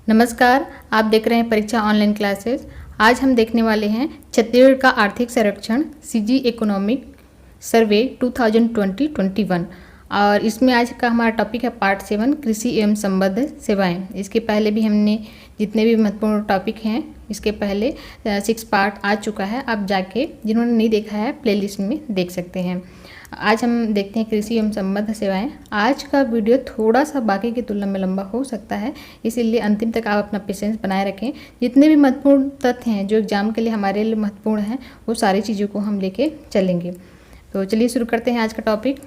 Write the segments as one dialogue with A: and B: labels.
A: नमस्कार, आप देख रहे हैं परीक्षा ऑनलाइन क्लासेस। आज हम देखने वाले हैं छत्तीसगढ़ का आर्थिक सर्वेक्षण सीजी इकोनॉमिक सर्वे 2020-21 और इसमें आज का हमारा टॉपिक है पार्ट 7 कृषि एवं संबद्ध सेवाएं। इसके पहले भी हमने जितने भी महत्वपूर्ण टॉपिक हैं इसके पहले 6 पार्ट आ चुका है। आप जाके जिन्होंने नहीं देखा है प्लेलिस्ट में देख सकते हैं। आज हम देखते हैं कृषि एवं संबद्ध सेवाएं। आज का वीडियो थोड़ा सा बाकी की तुलना में लंबा हो सकता है, इसीलिए अंतिम तक आप अपना पेशेंस बनाए रखें। जितने भी महत्वपूर्ण तथ्य हैं जो एग्जाम के लिए हमारे लिए महत्वपूर्ण हैं वो सारी चीज़ों को हम लेके चलेंगे। तो चलिए शुरू करते हैं आज का टॉपिक।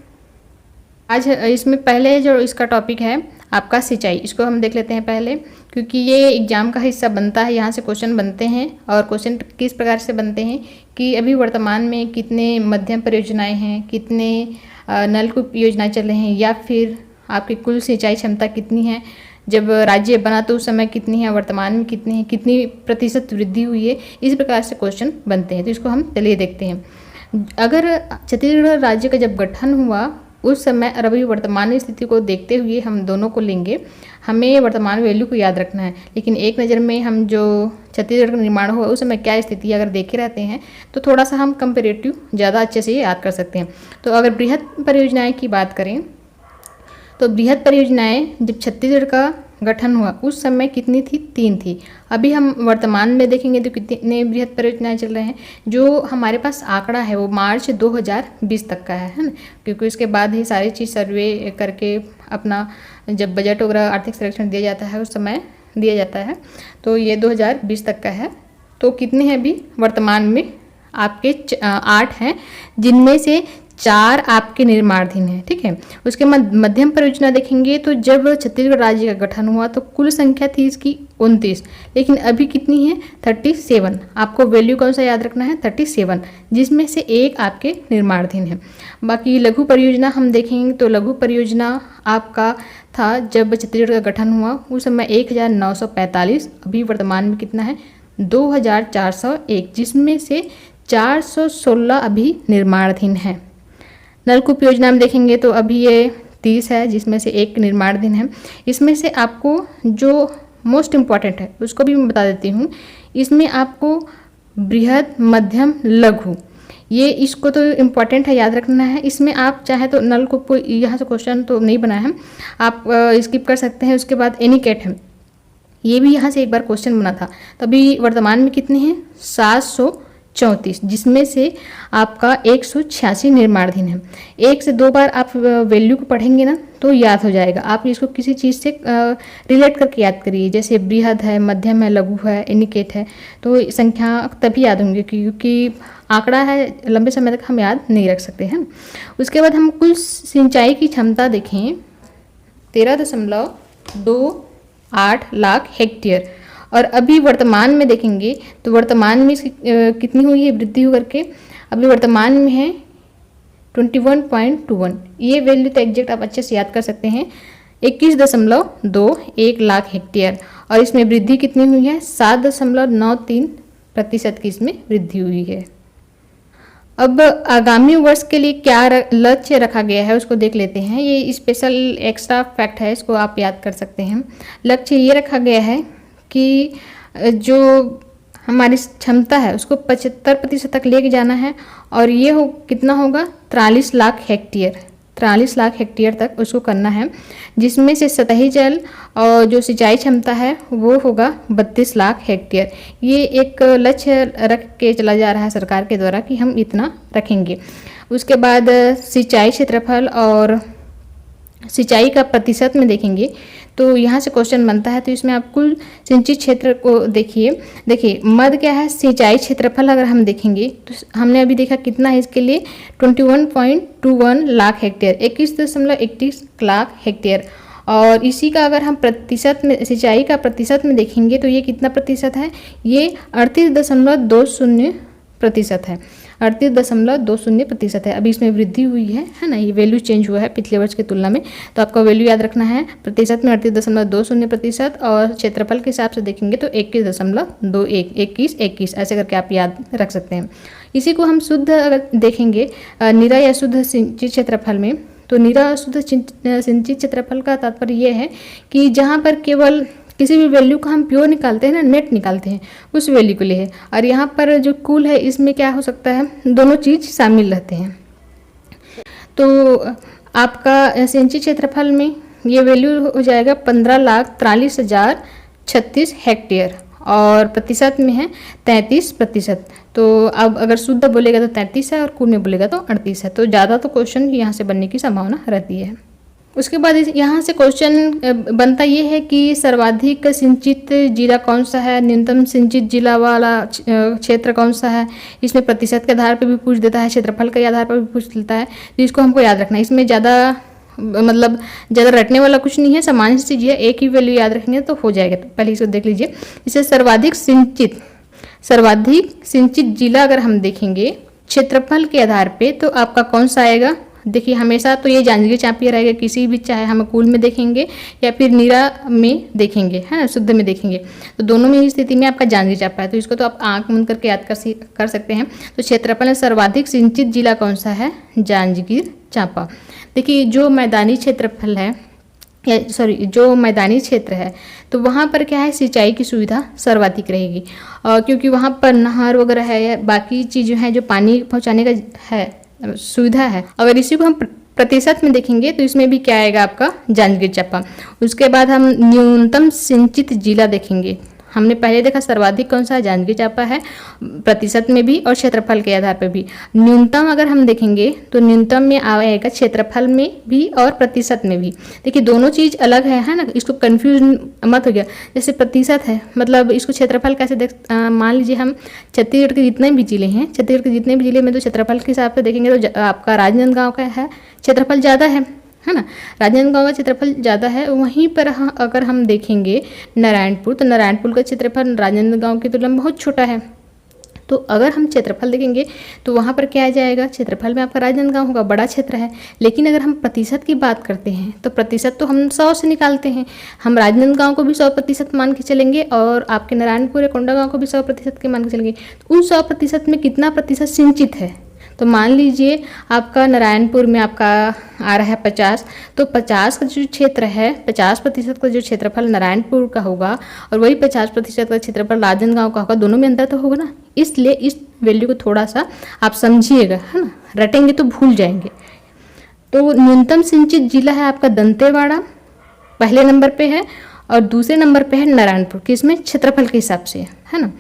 A: आज इसमें पहले जो इसका टॉपिक है आपका सिंचाई, इसको हम देख लेते हैं पहले, क्योंकि ये एग्जाम का हिस्सा बनता है। यहाँ से क्वेश्चन बनते हैं और क्वेश्चन किस प्रकार से बनते हैं कि अभी वर्तमान में कितने मध्यम परियोजनाएं हैं, कितने नलकूप योजनाएं चल रहे हैं, या फिर आपकी कुल सिंचाई क्षमता कितनी है, जब राज्य बना तो उस समय कितनी है, वर्तमान में कितनी है, कितनी प्रतिशत वृद्धि हुई है। इस प्रकार से क्वेश्चन बनते हैं। तो इसको हम चलिए देखते हैं। अगर छत्तीसगढ़ राज्य का जब गठन हुआ उस समय और अभी वर्तमान स्थिति को देखते हुए हम दोनों को लेंगे। हमें वर्तमान वैल्यू को याद रखना है, लेकिन एक नज़र में हम जो छत्तीसगढ़ का निर्माण हुआ उस समय क्या स्थिति अगर देखे रहते हैं तो थोड़ा सा हम कंपेरेटिव ज़्यादा अच्छे से याद कर सकते हैं। तो अगर बृहद परियोजनाएं की बात करें तो बृहद परियोजनाएं जब छत्तीसगढ़ का गठन हुआ उस समय कितनी थी? 3 थी। अभी हम वर्तमान में देखेंगे तो कितने बृहद परियोजनाएं चल रहे हैं। जो हमारे पास आंकड़ा है वो मार्च 2020 तक का है ना, क्योंकि उसके बाद ही सारी चीज़ सर्वे करके अपना जब बजट वगैरह आर्थिक सर्वेक्षण दिया जाता है उस समय दिया जाता है। तो ये 2020 तक का है। तो कितने हैं अभी वर्तमान में? आपके 8 हैं, जिनमें से 4 आपके निर्माणाधीन है। ठीक है। उसके बाद मध्यम परियोजना देखेंगे तो जब छत्तीसगढ़ राज्य का गठन हुआ तो कुल संख्या थी इसकी 29, लेकिन अभी कितनी है? 37। आपको वैल्यू कौन सा याद रखना है? 37, जिसमें से 1 आपके निर्माणाधीन है। बाकी लघु परियोजना हम देखेंगे तो लघु परियोजना आपका था जब छत्तीसगढ़ का गठन हुआ उस समय 1945, अभी वर्तमान में कितना है? 2401, जिसमें से 416 अभी निर्माणाधीन है। नलकूप योजना में देखेंगे तो अभी ये 30 है, जिसमें से 1 निर्माणाधीन है। इसमें से आपको जो मोस्ट इम्पॉर्टेंट है उसको भी मैं बता देती हूँ। इसमें आपको बृहद, मध्यम, लघु, ये इसको तो इम्पॉर्टेंट है, याद रखना है। इसमें आप चाहे तो नलकूप को यहाँ से क्वेश्चन तो नहीं बनाया है, आप स्किप कर सकते हैं। उसके बाद एनीकट है, ये भी यहाँ से एक बार क्वेश्चन बना था। तो अभी वर्तमान में कितने हैं? 734, जिसमें से आपका 186 निर्माणाधीन है। 1 से 2 बार आप वैल्यू को पढ़ेंगे ना तो याद हो जाएगा। आप इसको किसी चीज़ से रिलेट करके याद करिए, जैसे बृहद है, मध्यम है, लघु है, एनिकेट है, तो संख्या तभी याद होंगी, क्योंकि आंकड़ा है लंबे समय तक हम याद नहीं रख सकते हैं। उसके बाद हम कुल सिंचाई की क्षमता देखें 13.28 लाख हेक्टेयर, और अभी वर्तमान में देखेंगे तो वर्तमान में इसकी कितनी हुई है वृद्धि हो करके? अभी वर्तमान में है 21.21। ये वैल्यू तो एग्जैक्ट आप अच्छे से याद कर सकते हैं, 21.21 लाख हेक्टेयर। और इसमें वृद्धि कितनी हुई है? 7.93% की इसमें वृद्धि हुई है। अब आगामी वर्ष के लिए क्या लक्ष्य रखा गया है उसको देख लेते हैं। ये स्पेशल एक्स्ट्रा फैक्ट है, इसको आप याद कर सकते हैं। लक्ष्य ये रखा गया है कि जो हमारी क्षमता है उसको 75% तक लेके जाना है, और ये कितना होगा? 43 लाख हेक्टेयर, 43 लाख हेक्टेयर तक उसको करना है, जिसमें से सतही जल और जो सिंचाई क्षमता है वो होगा 32 लाख हेक्टेयर। ये एक लक्ष्य रख के चला जा रहा है सरकार के द्वारा कि हम इतना रखेंगे। उसके बाद सिंचाई क्षेत्रफल और सिंचाई का प्रतिशत में देखेंगे तो यहाँ से क्वेश्चन बनता है। तो इसमें आप कुल सिंचित क्षेत्र को देखिए मद क्या है? सिंचाई क्षेत्रफल अगर हम देखेंगे तो हमने अभी देखा कितना है इसके लिए? 21.21 लाख हेक्टेयर, 21.31 लाख हेक्टेयर। और इसी का अगर हम प्रतिशत में, सिंचाई का प्रतिशत में देखेंगे तो ये कितना प्रतिशत है? ये 38.20% है, 38.20% है। अभी इसमें वृद्धि हुई है ना, ये वैल्यू चेंज हुआ है पिछले वर्ष की तुलना में। तो आपका वैल्यू याद रखना है, प्रतिशत में 38.20%, और क्षेत्रफल के हिसाब से देखेंगे तो 21.21 ऐसे करके आप याद रख सकते हैं। इसी को हम शुद्ध अगर देखेंगे निरा या शुद्ध सिंचित क्षेत्रफल में, तो निरा शुद्ध सिंचित क्षेत्रफल का तात्पर्य यह है कि जहाँ पर केवल किसी भी वैल्यू का हम प्योर निकालते हैं ना, नेट निकालते हैं, उस वैल्यू के लिए है। और यहाँ पर जो कुल है इसमें क्या हो सकता है, दोनों चीज़ शामिल रहते हैं। तो आपका सिंचित क्षेत्रफल में ये वैल्यू हो जाएगा 15,43,036 हेक्टेयर, और प्रतिशत में है 33%। तो अब अगर शुद्ध बोलेगा तो 33 है और कुल में बोलेगा तो 38 है। तो ज़्यादा तो क्वेश्चन यहाँ से बनने की संभावना रहती है। उसके बाद यहाँ से क्वेश्चन बनता ये है कि सर्वाधिक सिंचित जिला कौन सा है, न्यूनतम सिंचित जिला वाला क्षेत्र कौन सा है। इसमें प्रतिशत के आधार पर भी पूछ देता है, क्षेत्रफल के आधार पर भी पूछ लेता है। तो इसको हमको याद रखना है। इसमें ज़्यादा ज़्यादा रटने वाला कुछ नहीं है, सामान्य सी चीज़ है, एक ही वैल्यू याद रखेंगे तो हो जाएगा। तो पहले इसको देख लीजिए। इसे सर्वाधिक सिंचित जिला अगर हम देखेंगे क्षेत्रफल के आधार पे, तो आपका कौन सा आएगा। देखिए हमेशा तो ये जांजगीर चांपा रहेगा, किसी भी, चाहे हम कुल में देखेंगे या फिर नीरा में देखेंगे, है ना, शुद्ध में देखेंगे, तो दोनों में ही स्थिति में आपका जांजगीर चांपा है। तो इसको तो आप आंख बंद करके याद कर सकते हैं। तो क्षेत्रफल में सर्वाधिक सिंचित जिला कौन सा है, जांजगीर चांपा। देखिए जो मैदानी क्षेत्रफल है, जो मैदानी क्षेत्र है, तो वहाँ पर क्या है, सिंचाई की सुविधा सर्वाधिक रहेगी, क्योंकि वहाँ पर नहर वगैरह है या बाकी चीज़ें हैं जो पानी पहुँचाने का है सुविधा है। अगर इसी को हम प्रतिशत में देखेंगे तो इसमें भी क्या आएगा, आपका जांजगीर चांपा। उसके बाद हम न्यूनतम सिंचित जिला देखेंगे। हमने पहले देखा सर्वाधिक कौन सा है, जांजगीर चांपा है, प्रतिशत में भी और क्षेत्रफल के आधार पर भी। न्यूनतम अगर हम देखेंगे तो न्यूनतम में आएगा क्षेत्रफल में भी और प्रतिशत में भी। देखिए दोनों चीज़ अलग है ना, इसको कंफ्यूज मत हो गया। जैसे प्रतिशत है, मतलब इसको क्षेत्रफल कैसे मान लीजिए हम छत्तीसगढ़ के जितने भी जिले हैं, छत्तीसगढ़ के जितने भी जिले में तो क्षेत्रफल के हिसाब से देखेंगे तो आपका राजनांदगांव का है क्षेत्रफल ज़्यादा है ना, राजनांदगांव का क्षेत्रफल ज़्यादा है। वहीं पर अगर हम देखेंगे नारायणपुर, तो नारायणपुर का क्षेत्रफल राजनांदगांव की तुलना में बहुत छोटा है। तो अगर हम क्षेत्रफल देखेंगे तो वहाँ पर क्या आ जाएगा, क्षेत्रफल में आपका राजनांदगांव होगा, बड़ा क्षेत्र है। लेकिन अगर हम प्रतिशत की बात करते हैं तो प्रतिशत तो हम 100 से निकालते हैं। हम राजनांदगांव को भी 100% मान के चलेंगे और आपके नारायणपुर या कोंडागांव को भी 100% के मान के चलेंगे। तो उन 100% में कितना प्रतिशत सिंचित है, तो मान लीजिए आपका नारायणपुर में आपका आ रहा है 50, तो 50 का जो क्षेत्र है, 50% का जो क्षेत्रफल नारायणपुर का होगा और वही 50% का क्षेत्रफल राजनांदगांव का होगा, दोनों में अंतर तो होगा ना। इसलिए इस वैल्यू को थोड़ा सा आप समझिएगा, है ना, रटेंगे तो भूल जाएंगे। तो न्यूनतम सिंचित जिला है आपका दंतेवाड़ा, पहले नंबर पे है, और दूसरे नंबर पे है नारायणपुर, किसमें, क्षेत्रफल के हिसाब से, है ना।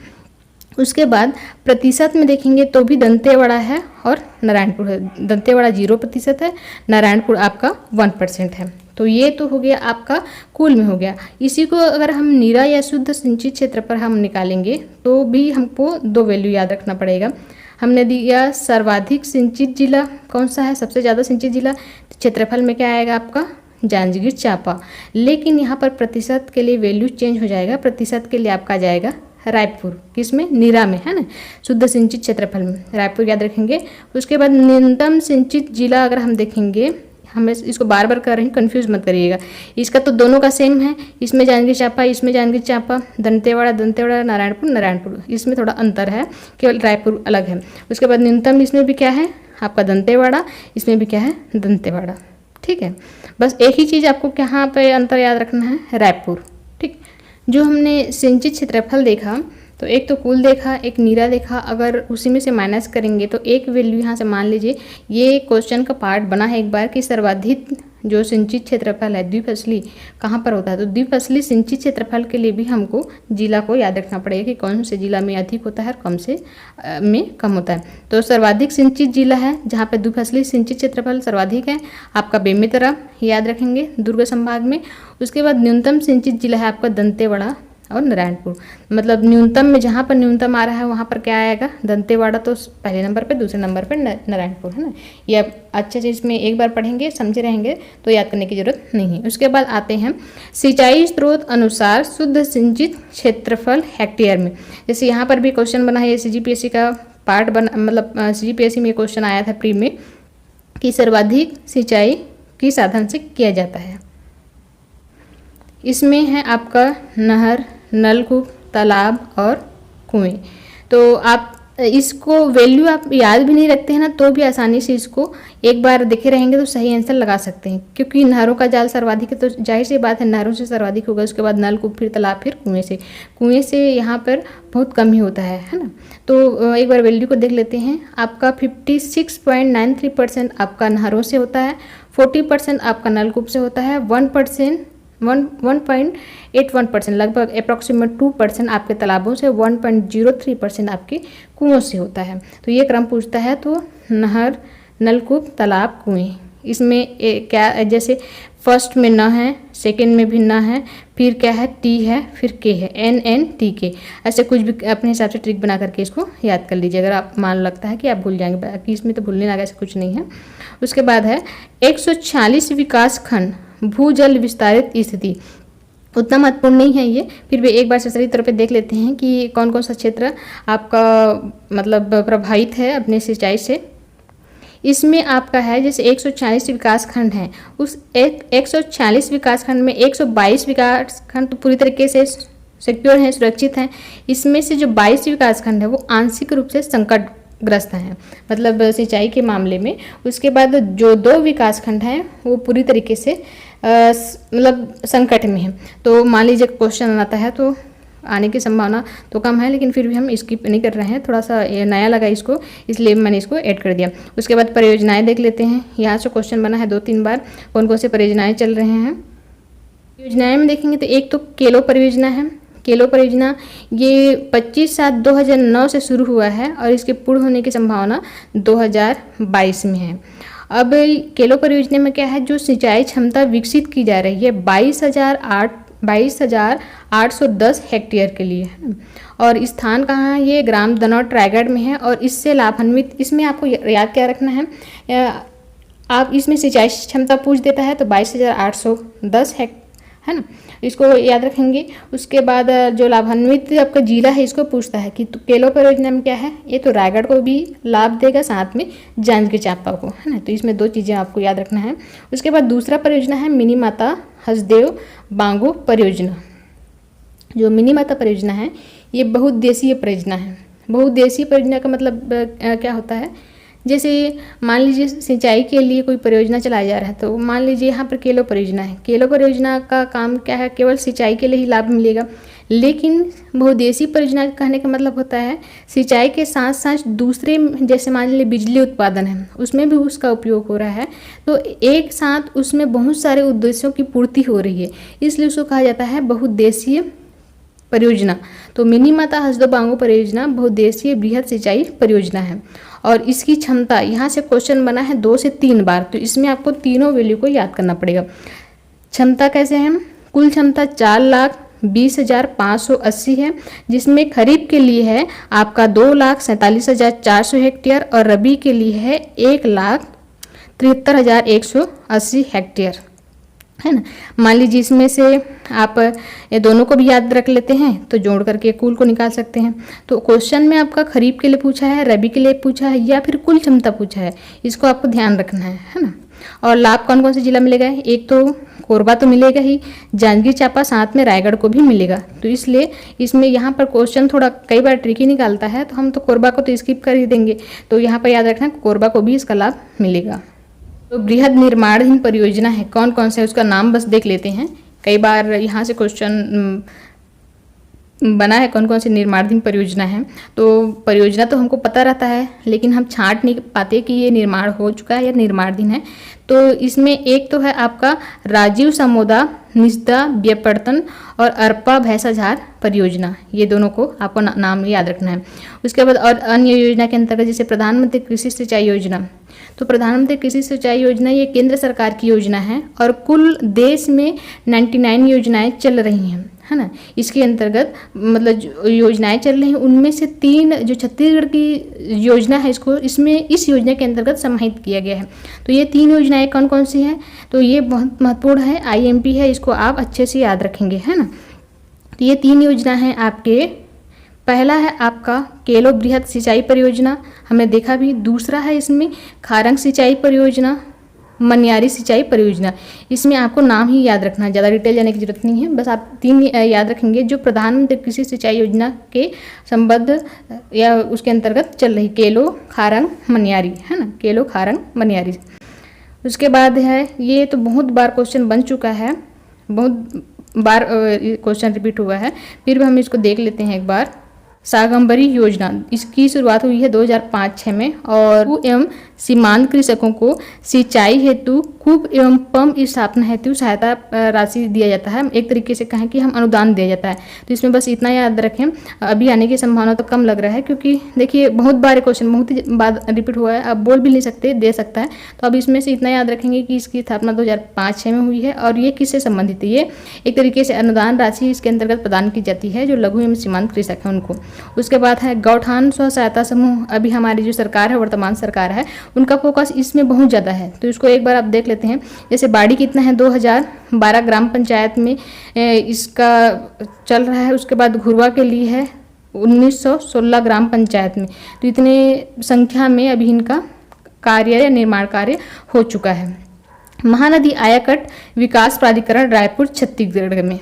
A: उसके बाद प्रतिशत में देखेंगे तो भी दंतेवाड़ा है और नारायणपुर है। दंतेवाड़ा 0% है, नारायणपुर आपका 1% है। तो ये तो हो गया आपका कुल में हो गया। इसी को अगर हम नीरा या शुद्ध सिंचित क्षेत्र पर हम निकालेंगे तो भी हमको 2 वैल्यू याद रखना पड़ेगा। हमने दिया सर्वाधिक सिंचित जिला कौन सा है, सबसे ज़्यादा सिंचित जिला, क्षेत्रफल में क्या आएगा आपका, जांजगीर चांपा। लेकिन यहाँ पर प्रतिशत के लिए वैल्यू चेंज हो जाएगा, प्रतिशत के लिए आपका जाएगा रायपुर, किसमें, नीरा में, है ना, शुद्ध सिंचित क्षेत्रफल में रायपुर याद रखेंगे। उसके बाद न्यूनतम सिंचित जिला अगर हम देखेंगे, हमें इसको बार बार कर रहे हैं, कंफ्यूज मत करिएगा। इसका तो दोनों का सेम है, इसमें जांजगीर चांपा, इसमें जांजगीर चांपा, दंतेवाड़ा, नारायणपुर, इसमें थोड़ा अंतर है, केवल रायपुर अलग है। उसके बाद न्यूनतम इसमें भी क्या है आपका दंतेवाड़ा, इसमें भी क्या है दंतेवाड़ा, ठीक है। बस एक ही चीज़ आपको यहाँ पे अंतर याद रखना है, रायपुर, ठीक। जो हमने सिंचित क्षेत्रफल देखा तो एक तो कुल देखा, एक नीरा देखा। अगर उसी में से माइनस करेंगे तो एक वैल्यू यहाँ से मान लीजिए, ये क्वेश्चन का पार्ट बना है एक बार कि सर्वाधिक जो सिंचित क्षेत्रफल है द्विफसली कहाँ पर होता है, तो द्विफसली सिंचित क्षेत्रफल के लिए भी हमको जिला को याद रखना पड़ेगा कि कौन से जिला में अधिक होता है और कम से में कम होता है। तो सर्वाधिक सिंचित जिला है जहाँ पर द्विफसली सिंचित क्षेत्रफल सर्वाधिक है आपका बेमेतरा, याद रखेंगे, दुर्ग संभाग में। उसके बाद न्यूनतम सिंचित जिला है आपका दंतेवाड़ा और नारायणपुर। मतलब न्यूनतम में जहाँ पर न्यूनतम आ रहा है वहाँ पर क्या आएगा, दंतेवाड़ा तो पहले नंबर पे, दूसरे नंबर पे नारायणपुर, है ना। ये आप अच्छे से इसमें एक बार पढ़ेंगे, समझे रहेंगे तो याद करने की जरूरत नहीं है। उसके बाद आते हैं सिंचाई स्रोत अनुसार शुद्ध सिंचित क्षेत्रफल हेक्टेयर में। जैसे यहाँ पर भी क्वेश्चन बना है, CGPSC का पार्ट बना, मतलब CGPSC में क्वेश्चन आया था प्री में कि सर्वाधिक सिंचाई किस साधन से किया जाता है। इसमें है आपका नहर, नलकूप, तालाब और कुएं। तो आप इसको वैल्यू आप याद भी नहीं रखते हैं ना, तो भी आसानी से इसको एक बार देखे रहेंगे तो सही आंसर लगा सकते हैं, क्योंकि नहरों का जाल सर्वाधिक है तो जाहिर सी बात है नहरों से सर्वाधिक होगा, उसके बाद नलकूप, फिर तालाब, फिर कुएं से यहाँ पर बहुत कम ही होता है ना। तो एक बार वैल्यू को देख लेते हैं। आपका 56.93% आपका नहरों से होता है, 40% आपका नलकूप से होता है, 1.81% लगभग अप्रॉक्सीमेट 2% आपके तालाबों से, 1.03% आपके कुओं से होता है। तो ये क्रम पूछता है तो नहर, नलकूप, तालाब, कुएं, इसमें क्या जैसे फर्स्ट में न है, सेकंड में भी न है, फिर क्या है टी है, फिर के है, NNTK, ऐसे कुछ भी अपने हिसाब से ट्रिक बना करके इसको याद कर लीजिए। अगर आप मान लगता है कि आप भूल जाएंगे, बाकी इसमें तो भूलने लगा ऐसा कुछ नहीं है। उसके बाद है 146 विकास खंड भूजल विस्तारित स्थिति, उतना महत्वपूर्ण नहीं है ये, फिर भी एक बार सरसरी तौर पे देख लेते हैं कि कौन कौन सा क्षेत्र आपका मतलब प्रभावित है अपने सिंचाई से। इसमें आपका है जैसे 146 विकास खंड हैं, उस 146 विकास खंड में 122 विकास खंड तो पूरी तरीके से सिक्योर हैं, सुरक्षित हैं। इसमें से जो 22 विकास खंड है वो आंशिक रूप से संकटग्रस्त हैं, मतलब सिंचाई के मामले में। उसके बाद जो 2 विकास खंड हैं वो पूरी तरीके से मतलब संकट में है। तो मान लीजिए क्वेश्चन आता है तो आने की संभावना तो कम है, लेकिन फिर भी हम स्किप नहीं कर रहे हैं, थोड़ा सा नया लगा इसको, इसलिए मैंने इसको ऐड कर दिया। उसके बाद परियोजनाएं देख लेते हैं। यहाँ से क्वेश्चन बना है 2-3 बार, कौन कौन से परियोजनाएं चल रहे हैं। योजनाएं में देखेंगे तो एक तो केलो परियोजना है। केलो परियोजना ये 25/7/2009 से शुरू हुआ है और इसके पूर्ण होने की संभावना 2022 में है। अब केलो परियोजना में क्या है, जो सिंचाई क्षमता विकसित की जा रही है 22,810 हेक्टेयर के लिए है। और स्थान कहाँ है, ये ग्राम दनौर रायगढ़ में है। और इससे लाभान्वित, इसमें आपको याद क्या रखना है, आप इसमें सिंचाई क्षमता पूछ देता है तो 22,810 है ना, इसको याद रखेंगे। उसके बाद जो लाभान्वित आपका जिला है इसको पूछता है कि तो केलो परियोजना में क्या है, ये तो रायगढ़ को भी लाभ देगा, साथ में जांजगीर चांपा को, है ना। तो इसमें 2 चीज़ें आपको याद रखना है। उसके बाद दूसरा परियोजना है मिनी माता हसदेव बांगो परियोजना। जो मिनी माता परियोजना है ये बहुउद्देशीय परियोजना है। बहुउद्देशीय परियोजना का मतलब क्या होता है, जैसे मान लीजिए सिंचाई के लिए कोई परियोजना चलाया जा रहा है, तो मान लीजिए यहाँ पर केलो परियोजना है। केलो परियोजना का काम क्या है, केवल सिंचाई के लिए ही लाभ मिलेगा। लेकिन बहुउद्देशीय परियोजना कहने का मतलब होता है सिंचाई के साथ साथ दूसरे, जैसे मान लीजिए बिजली उत्पादन है, उसमें भी उसका उपयोग हो रहा है, तो एक साथ उसमें बहुत सारे उद्देश्यों की पूर्ति हो रही है, इसलिए उसको कहा जाता है बहुउद्देशीय परियोजना। तो मिनी माता हसदेव बांगो परियोजना बहुउद्देशीय बृहद सिंचाई परियोजना है। और इसकी क्षमता, यहाँ से क्वेश्चन बना है 2 से 3 बार, तो इसमें आपको तीनों वैल्यू को याद करना पड़ेगा। क्षमता कैसे है, कुल क्षमता 4,20,580 है, जिसमें खरीफ के लिए है आपका 2,47,400 हेक्टेयर और रबी के लिए है 1,73,180 हेक्टेयर, है ना। मान लीजिए इसमें से आप ये दोनों को भी याद रख लेते हैं तो जोड़ करके कुल को निकाल सकते हैं। तो क्वेश्चन में आपका खरीफ के लिए पूछा है, रबी के लिए पूछा है या फिर कुल क्षमता पूछा है, इसको आपको ध्यान रखना है ना। और लाभ कौन कौन से जिला मिलेगा, एक तो कोरबा तो मिलेगा ही, जांजगीर चांपा, साथ में रायगढ़ को भी मिलेगा। तो इसलिए इसमें यहाँ पर क्वेश्चन थोड़ा कई बार ट्रिकी निकालता है, तो हम तो कोरबा को तो स्किप कर ही देंगे। तो यहाँ पर याद रखना कोरबा को भी इसका लाभ मिलेगा। तो बृहद निर्माणाधीन परियोजना है, कौन कौन से, उसका नाम बस देख लेते हैं। कई बार यहाँ से क्वेश्चन बना है कौन कौन सी निर्माणाधीन परियोजना है। तो परियोजना तो हमको पता रहता है, लेकिन हम छांट नहीं पाते कि ये निर्माण हो चुका है या निर्माणाधीन है। तो इसमें एक तो है आपका राजीव समोदा निजदा व्यपर्तन और अरपा भैंसाझार परियोजना, ये दोनों को आपको नाम याद रखना है। उसके बाद और अन्य योजना के अंतर्गत जैसे प्रधानमंत्री कृषि सिंचाई योजना, तो प्रधानमंत्री कृषि सिंचाई योजना ये केंद्र सरकार की योजना है और कुल देश में 99 योजनाएं चल रही हैं, है ना। इसके अंतर्गत मतलब जो योजनाएं चल रही हैं उनमें से 3 जो छत्तीसगढ़ की योजना है इसको इसमें इस योजना के अंतर्गत समाहित किया गया है। तो ये 3 योजनाएं कौन कौन सी हैं, तो ये बहुत महत्वपूर्ण है, IMP है, इसको आप अच्छे से याद रखेंगे, है ना। तो ये 3 योजना हैं आपके। पहला है आपका केलो बृहद सिंचाई परियोजना, हमने देखा भी। दूसरा है इसमें खारंग सिंचाई परियोजना, मनियारी सिंचाई परियोजना। इसमें आपको नाम ही याद रखना है, ज़्यादा डिटेल जाने की जरूरत नहीं है, बस आप 3 याद रखेंगे जो प्रधानमंत्री कृषि सिंचाई योजना के संबद्ध या उसके अंतर्गत चल रही, केलो खारंग मनियारी, है ना, केलो खारंग मनियारी। उसके बाद है, ये तो बहुत बार क्वेश्चन बन चुका है, बहुत बार क्वेश्चन रिपीट हुआ है, फिर भी हम इसको देख लेते हैं एक बार। शाकंभरी योजना, इसकी शुरुआत हुई है 2005-6 में और कूप एवं सीमांत कृषकों को सिंचाई हेतु कूप एवं पंप स्थापना हेतु सहायता राशि दिया जाता है। एक तरीके से कहें कि हम अनुदान दिया जाता है। तो इसमें बस इतना याद रखें, अभी आने की संभावना तो कम लग रहा है, क्योंकि देखिए बहुत बार क्वेश्चन बहुत ही बार रिपीट हुआ है, अब बोल भी नहीं सकते, दे सकता है। तो अब इसमें से इतना याद रखेंगे कि इसकी स्थापना 2005-6 में हुई है और ये किससे संबंधित है, ये एक तरीके से अनुदान राशि इसके अंतर्गत प्रदान की जाती है जो लघु एवं सीमांत कृषक है उनको। उसके बाद है गौठान स्व सहायता समूह। अभी हमारी जो सरकार है, वर्तमान सरकार है, उनका फोकस इसमें बहुत ज़्यादा है, तो इसको एक बार आप देख लेते हैं। जैसे बाड़ी कितना है, 2012 ग्राम पंचायत में इसका चल रहा है। उसके बाद घुरवा के लिए है 1916 ग्राम पंचायत में। तो इतने संख्या में अभी इनका कार्य या निर्माण कार्य हो चुका है। महानदी आयाकट विकास प्राधिकरण रायपुर छत्तीसगढ़ में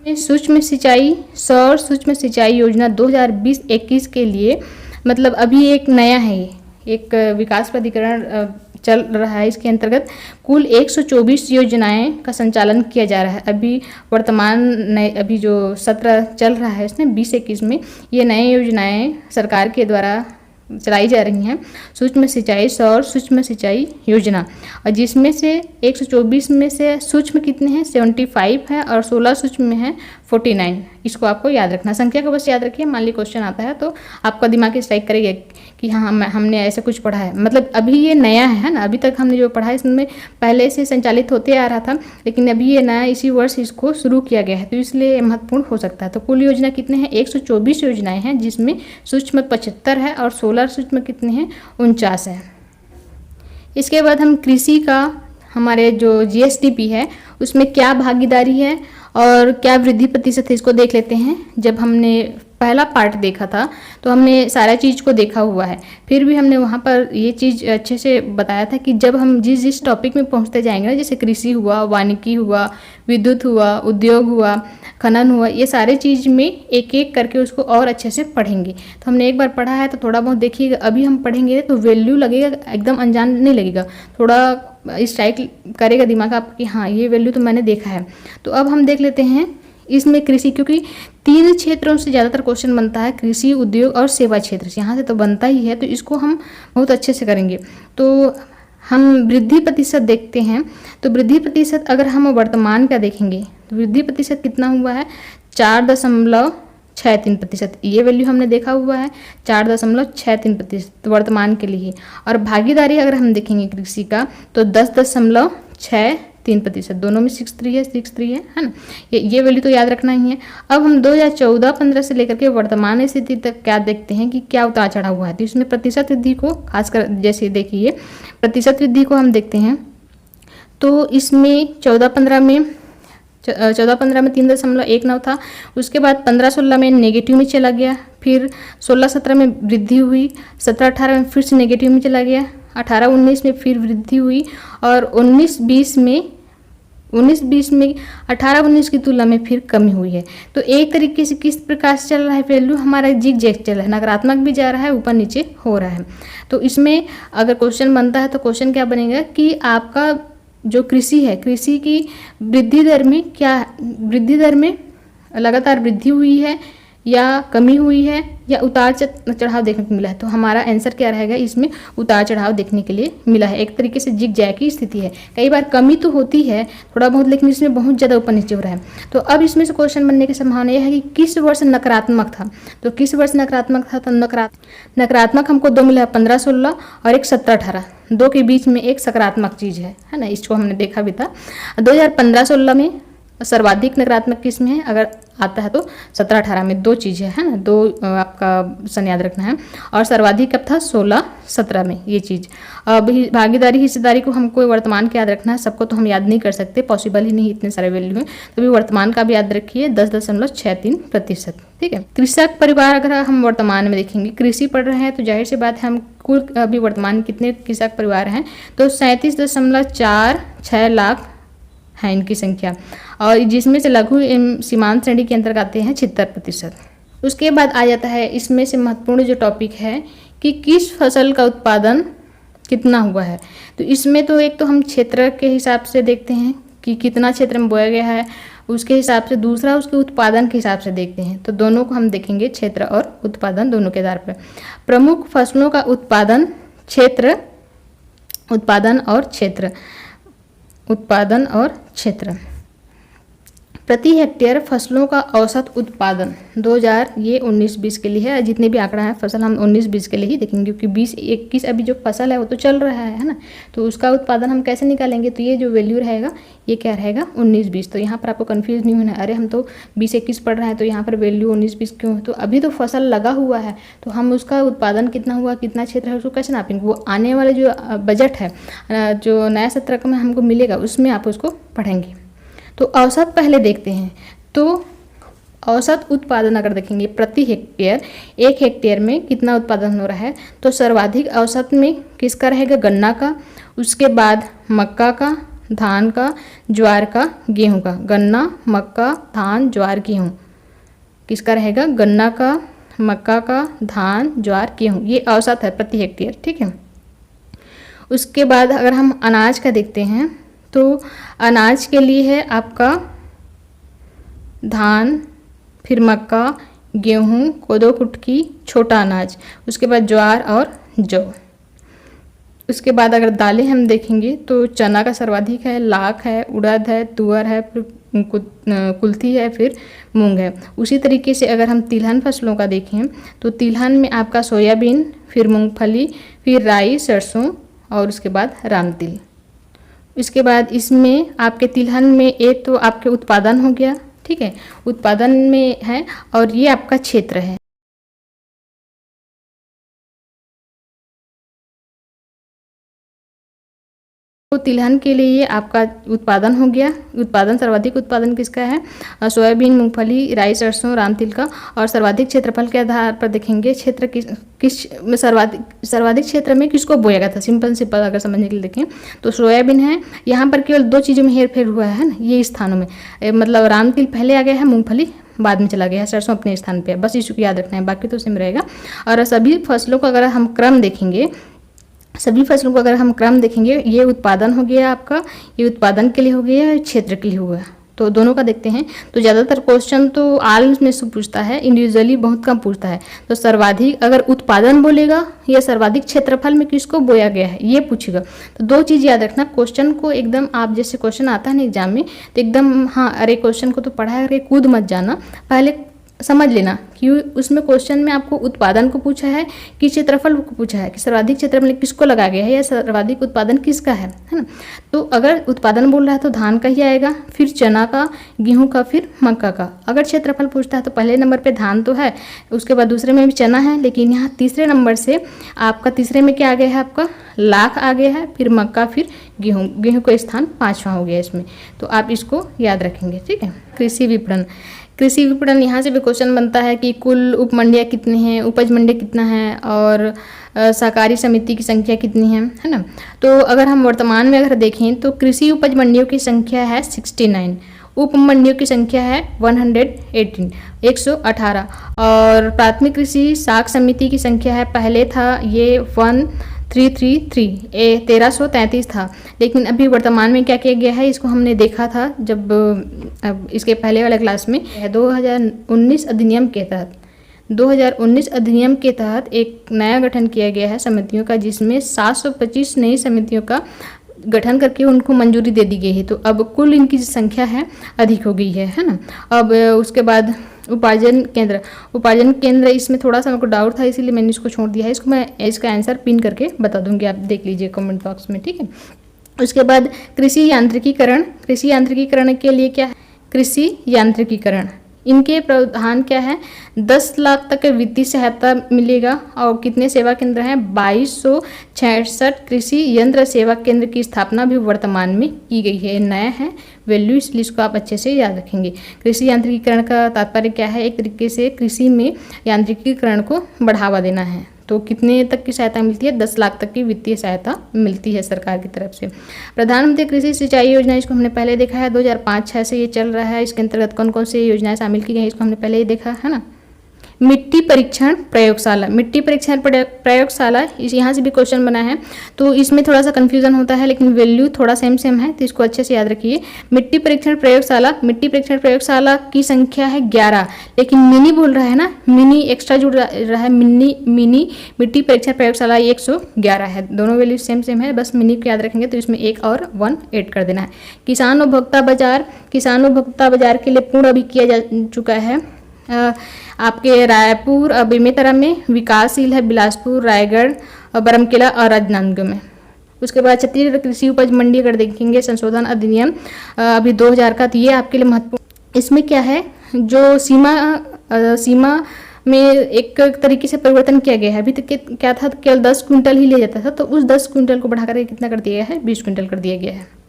A: सूक्ष्म सिंचाई सौर सूक्ष्म सिंचाई योजना 2020-21 के लिए, मतलब अभी एक नया है, एक विकास प्राधिकरण चल रहा है। इसके अंतर्गत कुल 124 योजनाएं का संचालन किया जा रहा है। अभी वर्तमान नए अभी जो सत्र चल रहा है इसमें 20-21 में ये नए योजनाएं सरकार के द्वारा चलाई जा रही हैं। सूक्ष्म सिंचाई सौर सूक्ष्म सिंचाई योजना, और जिसमें से 124 में से सूक्ष्म कितने हैं, 75 है, और 16 सूक्ष्म में है 49। इसको आपको याद रखना, संख्या को बस याद रखिए। मान ली क्वेश्चन आता है तो आपका दिमाग स्ट्राइक करेगा कि हाँ हमने ऐसा कुछ पढ़ा है, मतलब अभी ये नया है ना, अभी तक हमने जो पढ़ा है इसमें पहले से संचालित होते आ रहा था, लेकिन अभी ये नया इसी वर्ष इसको शुरू किया गया है, तो इसलिए महत्वपूर्ण हो सकता है। तो कुल योजना कितने हैं, 124 योजनाएं हैं, जिसमें सूक्ष्म 75 है और 16 सूक्ष्म कितने हैं, 49 है। इसके बाद हम कृषि का हमारे जो GSDP है उसमें क्या भागीदारी है और क्या वृद्धि प्रतिशत है, इसको देख लेते हैं। जब हमने पहला पार्ट देखा था तो हमने सारा चीज़ को देखा हुआ है, फिर भी हमने वहाँ पर ये चीज़ अच्छे से बताया था कि जब हम जिस जिस टॉपिक में पहुँचते जाएंगे ना, जैसे कृषि हुआ, वानिकी हुआ, विद्युत हुआ, उद्योग हुआ, खनन हुआ, ये सारे चीज़ में एक एक करके उसको और अच्छे से पढ़ेंगे। तो हमने एक बार पढ़ा है तो थोड़ा बहुत देखिएगा, अभी हम पढ़ेंगे तो वैल्यू लगेगा, एकदम अनजान नहीं लगेगा, थोड़ा स्ट्राइक करेगा दिमाग आपका कि हाँ ये वैल्यू तो मैंने देखा है। तो अब हम देख लेते हैं इसमें कृषि, क्योंकि 3 क्षेत्रों से ज़्यादातर क्वेश्चन बनता है, कृषि, उद्योग और सेवा क्षेत्र से, यहाँ से तो बनता ही है, तो इसको हम बहुत अच्छे से करेंगे। तो हम वृद्धि प्रतिशत देखते हैं, तो वृद्धि प्रतिशत अगर हम वर्तमान का देखेंगे तो वृद्धि प्रतिशत कितना हुआ है, 4.63%। ये वैल्यू हमने देखा हुआ है 4.63% वर्तमान के लिए। और भागीदारी अगर हम देखेंगे कृषि का तो 10.63%, दोनों में 63 है ना, ये वैल्यू तो याद रखना ही है। अब हम 2014-15 से लेकर के वर्तमान स्थिति तक क्या देखते हैं कि क्या उतार चढ़ाव हुआ है। तो इसमें प्रतिशत वृद्धि को खासकर जैसे देखिए, प्रतिशत वृद्धि को हम देखते हैं तो इसमें 14-15 में 3.19 था, उसके बाद 15-16 में नेगेटिव में चला गया, फिर 16-17 में वृद्धि हुई, 17-18 में फिर से नेगेटिव में चला गया, 18-19 में फिर वृद्धि हुई, और 19-20 में 18-19 की तुलना में फिर कमी हुई है। तो एक तरीके से किस प्रकार से चल रहा है वैल्यू, हमारा जिग जैग चल रहा है, नकारात्मक भी जा रहा है, ऊपर नीचे हो रहा है। तो इसमें अगर क्वेश्चन बनता है तो क्वेश्चन क्या बनेगा कि आपका जो कृषि है, कृषि की वृद्धि दर में लगातार वृद्धि हुई है या कमी हुई है या उतार चढ़ाव देखने को मिला है। तो हमारा आंसर क्या रहेगा, इसमें उतार चढ़ाव देखने के लिए मिला है, एक तरीके से जिग जैग की स्थिति है। कई बार कमी तो होती है थोड़ा बहुत, लेकिन इसमें बहुत ज़्यादा ऊपर नीचे हो रहा है। तो अब इसमें से क्वेश्चन बनने की संभावना यह है कि किस वर्ष नकारात्मक था। तो किस वर्ष नकारात्मक था, तो नकारात्मक हमको 2 मिला, 15-16 और एक 17-18, 2 के बीच में एक सकारात्मक चीज़ है ना, इसको हमने देखा भी था। 2015-16 में सर्वाधिक नकारात्मक किस में है, अगर आता है तो 17-18 में 2 चीज़ें है ना, 2 आपका सन याद रखना है। और सर्वाधिक कब था, 16-17 में ये चीज़। अब भागीदारी हिस्सेदारी को हमको वर्तमान का याद रखना है, सबको तो हम याद नहीं कर सकते, पॉसिबल ही नहीं, इतने सारे वैल्यू हैं। तो भी वर्तमान का भी याद रखिए 10.63%, ठीक है। कृषक परिवार अगर हम वर्तमान में देखेंगे, कृषि पढ़ रहे हैं तो जाहिर सी बात है हम कुल अभी वर्तमान में कितने कृषक परिवार हैं, तो 37.46 लाख है इनकी संख्या, और जिसमें से लघु एवं सीमांत श्रेणी के अंतर्गत आते हैं 76%। उसके बाद आ जाता है इसमें से महत्वपूर्ण जो टॉपिक है कि किस फसल का उत्पादन कितना हुआ है। तो इसमें तो एक तो हम क्षेत्र के हिसाब से देखते हैं कि कितना क्षेत्र में बोया गया है, उसके हिसाब से दूसरा उसके उत्पादन के हिसाब से देखते हैं। तो दोनों को हम देखेंगे, क्षेत्र और उत्पादन दोनों के आधार पर। प्रमुख फसलों का उत्पादन क्षेत्र, उत्पादन और क्षेत्र, उत्पादन और क्षेत्र। प्रति हेक्टेयर फसलों का औसत उत्पादन 2019-20 के लिए है। जितने भी आंकड़ा है फसल हम 19-20 के लिए ही देखेंगे, क्योंकि 20-21 अभी जो फसल है वो तो चल रहा है ना, तो उसका उत्पादन हम कैसे निकालेंगे। तो ये जो वैल्यू रहेगा ये क्या रहेगा 19-20। तो यहाँ पर आपको कन्फ्यूज़ नहीं होना, अरे हम तो 20-21 पढ़ रहे हैं तो यहाँ पर वैल्यू 19-20 क्यों। तो अभी तो फसल लगा हुआ है, तो हम उसका उत्पादन कितना हुआ, कितना क्षेत्र है, उसको कैसे नापेंगे। वो आने वाले जो बजट है, जो नया सत्र में हमको मिलेगा, उसमें आप उसको पढ़ेंगे। तो औसत पहले देखते हैं। तो औसत उत्पादन अगर देखेंगे प्रति हेक्टेयर, 1 हेक्टेयर में कितना उत्पादन हो रहा है, तो सर्वाधिक औसत में किसका रहेगा, गन्ना का, उसके बाद मक्का का, धान का, ज्वार का, गेहूं का। गन्ना, मक्का, धान, ज्वार, गेहूं किसका रहेगा, गन्ना का, मक्का का, धान, ज्वार, गेहूं, ये औसत है प्रति हेक्टेयर, ठीक है। उसके बाद अगर हम अनाज का देखते हैं तो अनाज के लिए है आपका धान, फिर मक्का, गेहूं, कोदो, कुटकी, छोटा अनाज, उसके बाद ज्वार और जौ। उसके बाद अगर दालें हम देखेंगे तो चना का सर्वाधिक है, लाख है, उड़द है, तुअर है, फिर कुल्थी है, फिर मूंग है। उसी तरीके से अगर हम तिलहन फसलों का देखें तो तिलहन में आपका सोयाबीन, फिर मूंगफली, फिर राई, सरसों और उसके बाद रामतिल। इसके बाद इसमें आपके तिलहन में एक तो आपके उत्पादन हो गया, ठीक है, उत्पादन में है, और ये आपका क्षेत्र है। तो तिलहन के लिए ये आपका उत्पादन हो गया। उत्पादन सर्वाधिक उत्पादन किसका है, सोयाबीन, मूंगफली, राई, सरसों, रामतिल का। और सर्वाधिक क्षेत्रफल के आधार पर देखेंगे क्षेत्र किस सर्वाधिक क्षेत्र में किसको बोया गया था। सिंपल अगर समझने के लिए देखें तो सोयाबीन है, यहाँ पर केवल 2 चीज़ों में हेरफेर हुआ है ना, ये स्थानों में, मतलब रामतिल पहले आ गया है, मूंगफली बाद में चला गया है, सरसों अपने स्थान पे है, बस इसको याद रखना है, बाकी तो सेम रहेगा। और सभी फसलों को अगर हम क्रम देखेंगे, सभी फसलों को अगर हम क्रम देखेंगे, ये उत्पादन हो गया आपका, ये उत्पादन के लिए हो गया, क्षेत्र के लिए हो गया। तो दोनों का देखते हैं। तो ज़्यादातर क्वेश्चन तो आल में से पूछता है, इंडिविजुअली बहुत कम पूछता है। तो सर्वाधिक अगर उत्पादन बोलेगा या सर्वाधिक क्षेत्रफल में किसको बोया गया है ये पूछेगा। तो 2 चीज़ याद रखना, क्वेश्चन को एकदम आप जैसे क्वेश्चन आता है ना एग्जाम में, तो एकदम हाँ अरे क्वेश्चन को तो पढ़ा करके कूद मत जाना, पहले समझ लेना कि उसमें क्वेश्चन में आपको उत्पादन को पूछा है कि क्षेत्रफल को पूछा है, कि सर्वाधिक क्षेत्रफल किसको लगा गया है या सर्वाधिक उत्पादन किसका है ना। तो अगर उत्पादन बोल रहा है तो धान का ही आएगा, फिर चना का, गेहूं का, फिर मक्का का। अगर क्षेत्रफल पूछता है तो पहले नंबर पे धान तो है, उसके बाद दूसरे में भी चना है, लेकिन यहाँ तीसरे नंबर से आपका तीसरे में क्या आ गया है, आपका लाख आ गया है, फिर मक्का, फिर गेहूँ। गेहूँ का स्थान 5वां हो गया इसमें, तो आप इसको याद रखेंगे, ठीक है। कृषि विपणन, कृषि विपणन यहाँ से भी क्वेश्चन बनता है कि कुल उपमंडियाँ कितनी हैं, उपज मंडी कितना है, और सहकारी समिति की संख्या कितनी है ना। तो अगर हम वर्तमान में अगर देखें तो कृषि उपज मंडियों की संख्या है 69, उप मंडियों की संख्या है 118, और प्राथमिक कृषि साख समिति की संख्या है, पहले था ये 1333 था, लेकिन अभी वर्तमान में क्या किया गया है, इसको हमने देखा था जब अब इसके पहले वाले क्लास में 2019 अधिनियम के तहत 2019 अधिनियम के तहत एक नया गठन किया गया है समितियों का, जिसमें 725 नई समितियों का गठन करके उनको मंजूरी दे दी गई है। तो अब कुल इनकी संख्या है अधिक हो गई है ना। अब उसके बाद उपार्जन केंद्र इसमें थोड़ा सा मेरे को डाउट था, इसीलिए मैंने इसको छोड़ दिया है। इसको मैं इसका आंसर पिन करके बता दूंगी, आप देख लीजिए कमेंट बॉक्स में, ठीक है। उसके बाद कृषि यांत्रिकीकरण के लिए क्या है, कृषि यांत्रिकीकरण, इनके प्रावधान क्या है, 10 लाख तक वित्तीय सहायता मिलेगा, और कितने सेवा केंद्र हैं, 2266 कृषि यंत्र सेवा केंद्र की स्थापना भी वर्तमान में की गई है, नया है, वैल्यू, इसलिए इसको आप अच्छे से याद रखेंगे। कृषि यांत्रिकीकरण का तात्पर्य क्या है? एक तरीके से कृषि में यांत्रिकीकरण को बढ़ावा देना है। तो कितने तक की सहायता मिलती है? 10 लाख तक की वित्तीय सहायता मिलती है सरकार की तरफ से। प्रधानमंत्री कृषि सिंचाई योजना, इसको हमने पहले देखा है, 2005-06 से ये चल रहा है। इसके अंतर्गत कौन कौन सी योजनाएं शामिल की गई, इसको हमने पहले ही देखा है ना। मिट्टी परीक्षण प्रयोगशाला, मिट्टी परीक्षण प्रयोगशाला, इस यहाँ से भी क्वेश्चन बना है, तो इसमें थोड़ा सा कंफ्यूजन होता है, लेकिन वैल्यू थोड़ा सेम है, तो इसको अच्छे से याद रखिए। मिट्टी परीक्षण प्रयोगशाला की संख्या है 11, लेकिन मिनी बोल रहा है ना, मिनी एक्स्ट्रा जुड़ रहा है, मिनी मिट्टी परीक्षण प्रयोगशाला 111 है। दोनों वैल्यू सेम है, बस मिनी को याद रखेंगे तो इसमें 1 और 1 ऐड कर देना है। किसान उपभोक्ता बाजार के लिए पूर्ण अभी किया जा चुका है। आपके रायपुर और बेमेतरा में, विकासशील है बिलासपुर, रायगढ़, बरमकेला और राजनांदगांव में। उसके बाद छत्तीसगढ़ कृषि उपज मंडी अगर देखेंगे, संशोधन अधिनियम अभी 2000 का, तो ये आपके लिए महत्वपूर्ण। इसमें क्या है, जो सीमा में एक तरीके से परिवर्तन किया गया है। अभी तक क्या था, केवल 10 क्विंटल ही लिया जाता था, तो उस 10 क्विंटल को बढ़ाकर कितना कर दिया गया है, 20 क्विंटल कर दिया गया है।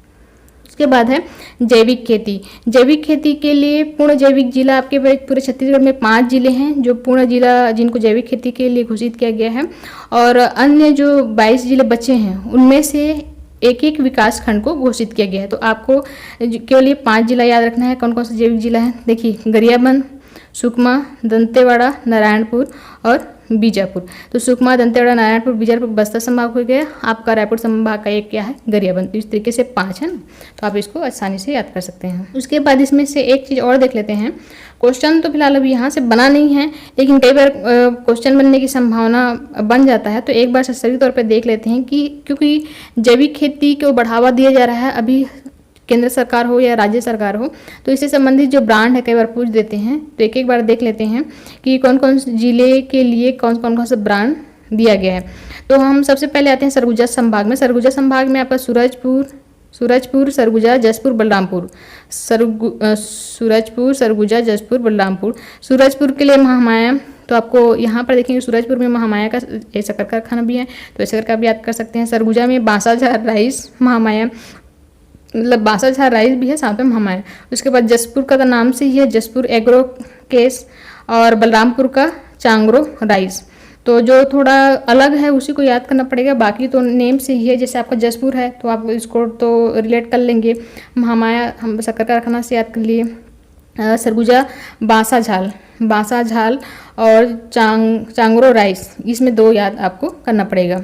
A: उसके बाद है जैविक खेती। जैविक खेती के लिए पूर्ण जैविक जिला, आपके पूरे छत्तीसगढ़ में 5 जिले हैं जो पूर्ण जिला जिनको जैविक खेती के लिए घोषित किया गया है, और अन्य जो 22 जिले बचे हैं उनमें से एक विकास खंड को घोषित किया गया है। तो आपको केवल ये 5 जिला याद रखना है। कौन कौन से जैविक जिला है? देखिए, गरियाबंद, सुकमा, दंतेवाड़ा, नारायणपुर और बीजापुर। तो सुकमा, दंतेवाड़ा, नारायणपुर, बीजापुर बस्तर संभाग हो गया। आपका रायपुर संभाग का एक क्या है, गरियाबंद। तो इस तरीके से 5 है ना, तो आप इसको आसानी से याद कर सकते हैं। उसके बाद इसमें से एक चीज़ और देख लेते हैं। क्वेश्चन तो फिलहाल अभी यहाँ से बना नहीं है, लेकिन कई बार क्वेश्चन बनने की संभावना बन जाता है, तो एक बार सही तौर पर देख लेते हैं कि क्योंकि जैविक खेती को बढ़ावा दिया जा रहा है, अभी केंद्र सरकार हो या राज्य सरकार हो, तो इससे संबंधित जो ब्रांड है कई बार पूछ देते हैं, तो एक बार देख लेते हैं कि कौन कौन से जिले के लिए कौन सा ब्रांड दिया गया है। तो हम सबसे पहले आते हैं सरगुजा संभाग में। सरगुजा संभाग में आपका सूरजपुर, सरगुजा, जसपुर, बलरामपुर। सूरजपुर, सरगुजा, जसपुर, बलरामपुर। सूरजपुर के लिए महामाया, तो आपको यहाँ पर देखेंगे सूरजपुर में महामाया का शक्कर कारखाना भी है, तो शक्कर का भी याद कर सकते हैं। सरगुजा में बांसाझार राइस महामाया, मतलब बांसाझार राइस भी है, साथ में महामाया। उसके बाद जसपुर का तो नाम से ही है, जसपुर एग्रो केस, और बलरामपुर का चांगरो राइस। तो जो थोड़ा अलग है उसी को याद करना पड़ेगा, बाकी तो नेम से ही है। जैसे आपका जसपुर है तो आप इसको तो रिलेट कर लेंगे, महामाया हम शक्कर कारखाना से याद कर लिए। सरगुजा बांसाझाल और चांगरो राइस, इसमें 2 याद आपको करना पड़ेगा।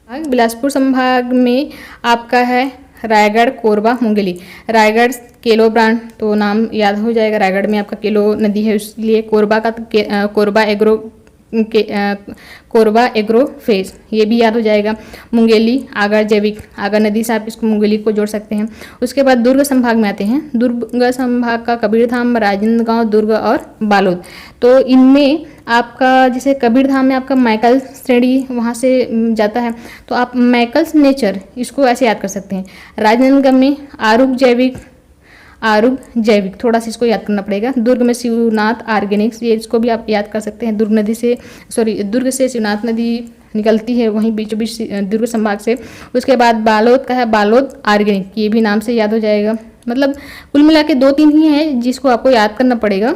A: बिलासपुर संभाग में आपका है रायगढ़, कोरबा, मुंगेली। रायगढ़ केलो ब्रांड, तो नाम याद हो जाएगा, रायगढ़ में आपका केलो नदी है, इसलिए कोरबा का कोरबा एग्रो फेस, ये भी याद हो जाएगा। मुंगेली आगर जैविक, आगर नदी से आप इसको मुंगेली को जोड़ सकते हैं। उसके बाद दुर्ग संभाग में आते हैं। दुर्ग संभाग का कबीरधाम, राजनांदगांव, दुर्ग और बालोद। तो इनमें आपका जैसे कबीरधाम में आपका मैकल श्रेणी वहाँ से जाता है, तो आप मैकल्स नेचर इसको ऐसे याद कर सकते हैं। राजनांदगांव में आरूग जैविक, थोड़ा सा इसको याद करना पड़ेगा। दुर्ग में शिवनाथ ऑर्गेनिक्स, ये इसको भी आप याद कर सकते हैं। दुर्ग से शिवनाथ नदी निकलती है, वहीं बीचों बीच दुर्ग संभाग से। उसके बाद बालोद का है बालोद ऑर्गेनिक, ये भी नाम से याद हो जाएगा। मतलब कुल मिला के 2-3 ही हैं जिसको आपको याद करना पड़ेगा।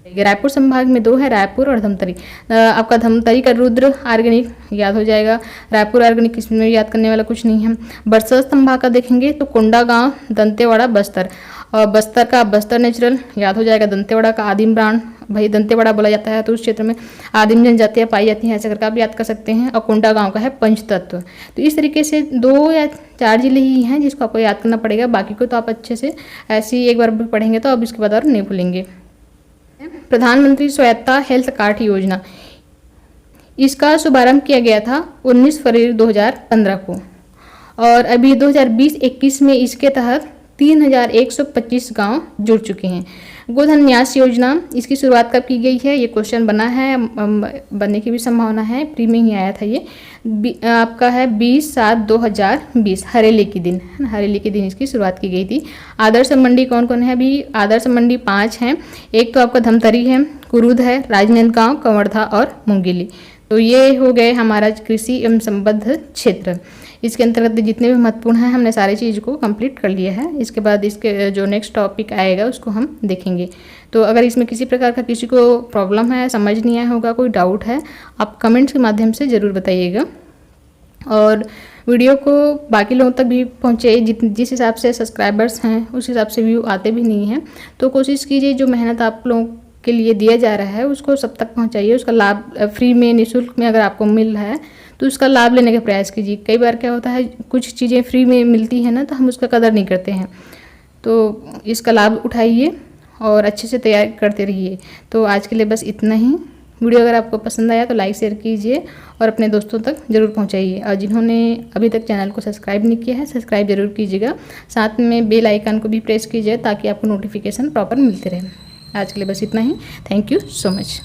A: रायपुर संभाग में 2 है, रायपुर और धमतरी। आपका धमतरी का रुद्र ऑर्गेनिक याद हो जाएगा, रायपुर ऑर्गेनिक इसमें याद करने वाला कुछ नहीं है। बस्तर संभाग का देखेंगे तो कोंडागांव, दंतेवाड़ा, बस्तर, और बस्तर का बस्तर नेचुरल याद हो जाएगा। दंतेवाड़ा का आदिम ब्रांड, भाई दंतेवाड़ा बोला जाता है तो उस क्षेत्र में आदिम जनजातियाँ पाई जाती हैं, ऐसे करके आप याद कर सकते हैं। और कोंडागांव का है पंचतत्व। तो इस तरीके से 2 या 4 जिले ही हैं जिसको आपको याद करना पड़ेगा, बाकी को तो आप अच्छे से ऐसे ही एक बार पढ़ेंगे तो अब इसके बाद और नहीं भूलेंगे। प्रधानमंत्री स्वायत्ता हेल्थ कार्ड योजना, इसका शुभारंभ किया गया था 19 फरवरी 2015 को, और अभी 2020-21 में इसके तहत 3125 गांव जुड़ चुके हैं। गोधन न्यास योजना, इसकी शुरुआत कब की गई है, ये क्वेश्चन बना है, बनने की भी संभावना है, प्री में ही आया था ये। आपका है 20/7/2020 हरेली के दिन, है ना, हरेली के दिन इसकी शुरुआत की गई थी। आदर्श मंडी कौन कौन है? अभी आदर्श मंडी 5 हैं। एक तो आपका धमतरी है, कुरूद है, राजनांदगांव, कवर्धा और मुंगेली। तो ये हो गए हमारा कृषि एवं संबद्ध क्षेत्र। इसके अंतर्गत जितने भी महत्वपूर्ण हैं हमने सारी चीज़ को कंप्लीट कर लिया है। इसके बाद इसके जो नेक्स्ट टॉपिक आएगा उसको हम देखेंगे। तो अगर इसमें किसी प्रकार का किसी को प्रॉब्लम है, समझ नहीं आया होगा, कोई डाउट है, आप कमेंट्स के माध्यम से ज़रूर बताइएगा और वीडियो को बाकी लोगों तक भी पहुँचे। जिस हिसाब से सब्सक्राइबर्स हैं उस हिसाब से व्यू आते भी नहीं हैं, तो कोशिश कीजिए जो मेहनत आप लोगों के लिए दिया जा रहा है उसको सब तक पहुँचाइए। उसका लाभ फ्री में, निःशुल्क में अगर आपको मिल रहा है तो उसका लाभ लेने का प्रयास कीजिए। कई बार क्या होता है, कुछ चीज़ें फ्री में मिलती हैं ना, तो हम उसका कदर नहीं करते हैं। तो इसका लाभ उठाइए और अच्छे से तैयार करते रहिए। तो आज के लिए बस इतना ही। वीडियो अगर आपको पसंद आया तो लाइक शेयर कीजिए और अपने दोस्तों तक ज़रूर पहुंचाइए। और जिन्होंने अभी तक चैनल को सब्सक्राइब नहीं किया है, सब्सक्राइब जरूर कीजिएगा। साथ में बेल आइकन को भी प्रेस कीजिए ताकि आपको नोटिफिकेशन प्रॉपर मिलते रहे। आज के लिए बस इतना ही। Thank you so much.